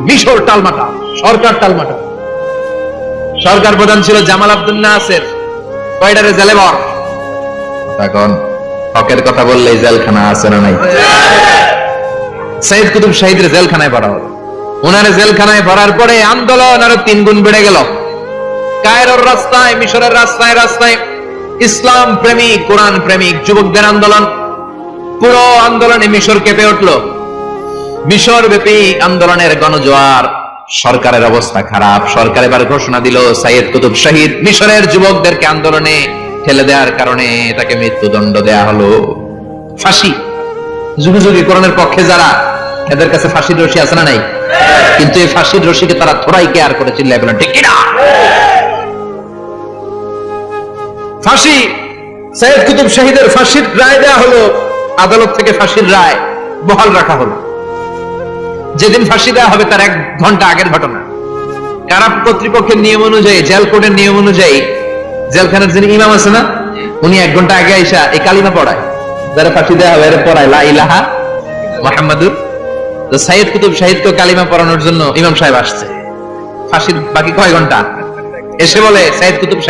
মিশর টালমাটা, সরকার টালমাটা। সরকার প্রধান ছিল জামাল আব্দুল নাসের, কয়টারে জেলে ভর। এখন হকের কথা বললেই জেলখানা আছে না নাই? সাইদ কুতুব শাহিদের জেলখানায় ভরা হলো। ওনারে জেলখানায় ভরার পরে আন্দোলন আরো 3 গুণ বেড়ে গেল। কায়রোর রাস্তায়, মিশরের রাস্তায় রাস্তায় ইসলাম প্রেমিক, কোরআন প্রেমিক যুবকদের আন্দোলন। পুরো আন্দোলনে মিশর কেঁপে উঠল। মিশর ব্যাপী আন্দোলনের গণজোয়ার। সরকারের অবস্থা খারাপ। সরকার এবার ঘোষণা দিল সাইয়েদ কুতুব শাহিদ মিশরের যুবকদেরকে আন্দোলনে ঠেলে দেওয়ার কারণে তাকে মৃত্যুদণ্ড দেয়া হলো। ফাঁসি। যুগে যুগে কোরআনের পক্ষে যারা, এদের কাছে ফাঁসির রশি আছে না নাই? কিন্তু এই ফাঁসির রশিকে তারা থোড়াই কেয়ার করে, চিল্লায় বলেন ঠিক কিনা? ফাঁসি। সাইয়েদ কুতুব শাহিদের ফাঁসির রায় দেয়া হলো। আদালত থেকে ফাঁসির রায় বহাল রাখা হলো। যেদিন ফাঁসি দেওয়া হবে তার 1 ঘন্টা আগের ঘটনা। কারা কর্তৃপক্ষের নিয়ম অনুযায়ী, জেল কোডের নিয়ম অনুযায়ী জেলখানার যিনি ইমাম আছে না, উনি 1 ঘন্টা আগে আইসা এই কালিমা পড়ায়, যারা ফাঁসি দেওয়া হবে এর পড়ায় লা ইলাহা মুহাম্মাদুর। তো সাইয়েদ কুতুব শাহিদকে কালিমা পড়ানোর জন্য ইমাম সাহেব আসছে। ফাঁসির বাকি কয় ঘন্টা, এসে বলে সাইয়েদ কুতুব